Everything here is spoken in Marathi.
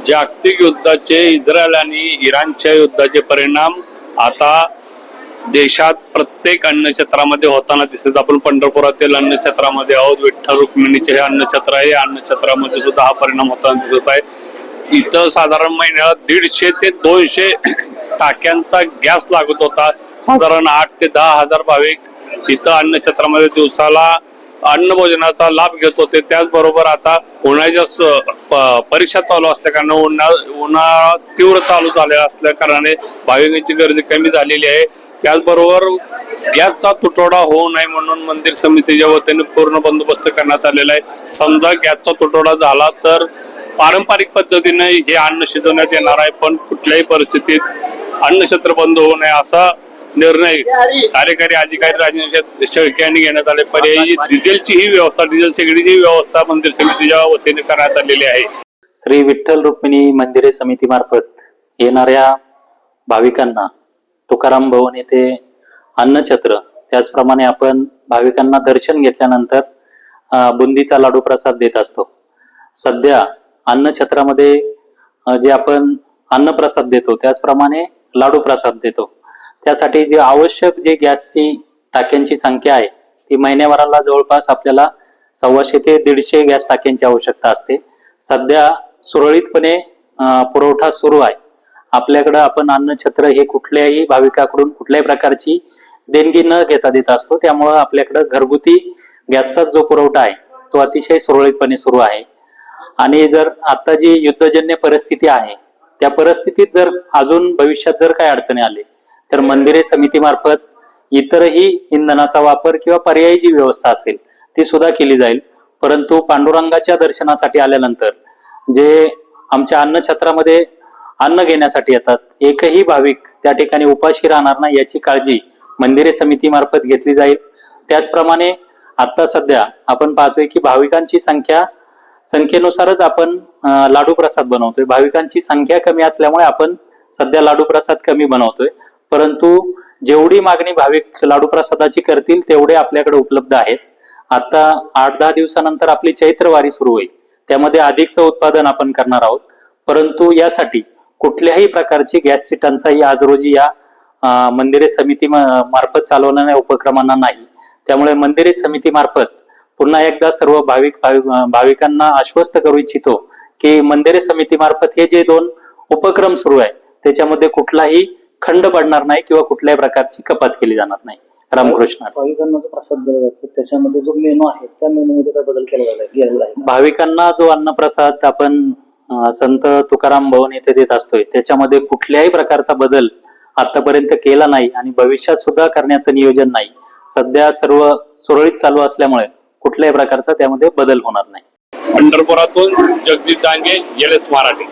जागतिक युद्धाचे इस्रायल आणि इराणच्या युद्धाचे परिणाम आता देशात प्रत्येक अन्नक्षेत्रामध्ये होताना दिसत. आपण पंढरपुरातील अन्नक्षेत्रामध्ये आहोत. विठ्ठल रुक्मिणीचे हे अन्नक्षेत्र आहे. या अन्नक्षेत्रामध्ये सुद्धा हा परिणाम होताना दिसत आहे. इथं साधारण महिन्याला 150 ते 200 टाक्यांचा गॅस लागत होता. साधारण 8 ते 10 हजार भाविक इथं अन्नक्षेत्रामध्ये दिवसाला अन्न भोजनाचा लाभ घेत होते. त्याचबरोबर आता उन्हाळ्याच्या परीक्षा चालू असल्या कारणाने उन्हाळा तीव्र चालू झालेला असल्या कारणाने भाविकांची गर्दी कमी झालेली आहे. त्याचबरोबर गॅसचा तुटवडा होऊ नये म्हणून मंदिर समितीच्या वतीने पूर्ण बंदोबस्त करण्यात आलेला आहे. समजा गॅसचा तुटवडा झाला तर पारंपरिक पद्धतीने हे अन्न शिजवण्यात येणार आहे, पण कुठल्याही परिस्थितीत अन्नक्षेत्र बंद होऊ नये असा निर्णय कार्यकारी अधिकारी राजेंद्र शेळके यांनी घेण्यात आले. पर्यायी डिझेलची ही व्यवस्था, डिझेल शेगडीची व्यवस्था मंदिर समितीच्या वतीने करण्यात आलेली आहे. श्री विठ्ठल रुक्मिणी मंदिरे समिती मार्फत येणाऱ्या भाविकांना तुकाराम भवन येथे अन्नछत्र, त्याचप्रमाणे आपण भाविकांना दर्शन घेतल्यानंतर बुंदीचा लाडू प्रसाद देत असतो. सध्या अन्नछत्रामध्ये जे आपण अन्नप्रसाद देतो त्याचप्रमाणे लाडू प्रसाद देतो. त्यासाठी जे आवश्यक जे गॅसची टाक्यांची संख्या आहे ती महिन्याभराला जवळपास आपल्याला 125 ते 150 गॅस टाक्यांची आवश्यकता असते. सध्या सुरळीतपणे पुरवठा सुरू आहे. आपल्याकडं आपण अन्नछत्र हे कुठल्याही भाविकाकडून कुठल्याही प्रकारची देणगी न घेता देत असतो. त्यामुळं आपल्याकडं घरगुती गॅसचा जो पुरवठा आहे तो अतिशय सुरळीतपणे सुरू आहे. आणि जर आता जी युद्धजन्य परिस्थिती आहे त्या परिस्थितीत जर अजून भविष्यात जर काही अडचणी आले तर मंदिरे समितीमार्फत इतरही इंधनाचा वापर किंवा पर्यायी जी व्यवस्था असेल ती सुद्धा केली जाईल. परंतु पांडुरंगाच्या दर्शनासाठी आल्यानंतर जे आमच्या अन्नछत्रामध्ये अन्न घेण्यासाठी येतात, एकही भाविक त्या ठिकाणी उपाशी राहणार नाही याची काळजी मंदिरे समितीमार्फत घेतली जाईल. त्याचप्रमाणे आता सध्या आपण पाहतोय की भाविकांची संख्येनुसारच आपण लाडू प्रसाद बनवतोय. भाविकांची संख्या कमी असल्यामुळे आपण सध्या लाडू प्रसाद कमी बनवतोय. परंतु जेवढी मागणी भाविक लाडू प्रसादाची करतील तेवढे आपल्याकडे उपलब्ध आहेत. आता 8-10 दिवसानंतर आपली चैत्रवारी सुरू होईल. त्यामध्ये अधिकचं उत्पादन आपण करणार आहोत. परंतु यासाठी कुठल्याही प्रकारची गॅसची टंचाई आज रोजी या मंदिरे समिती मार्फत चालवणाऱ्या उपक्रमांना नाही. त्यामुळे मंदिरे समिती मार्फत पुन्हा एकदा सर्व भाविकांना आश्वस्त करू इच्छितो की मंदिरे समिती मार्फत हे जे 2 उपक्रम सुरू आहे त्याच्यामध्ये कुठलाही खंड पडणार नाही किंवा कुठल्याही प्रकारची कपात केली जाणार नाही. रामकृष्ण. भाविकांना जो प्रसाद दिला जातो त्याच्यामध्ये जो मेनू आहे त्या मेनू मध्ये काय बदल केला आहे? भाविकांना जो अन्नप्रसाद आपण संत तुकाराम भवन येथे देत असतोय त्याच्यामध्ये कुठल्याही प्रकारचा बदल आतापर्यंत केला नाही आणि भविष्यात सुद्धा करण्याचं नियोजन नाही. सध्या सर्व सुरळीत चालू असल्यामुळे कुठल्याही प्रकारचा त्यामध्ये बदल होणार नाही. पंढरपुरातून जगदीश डांगे, LS मराठी.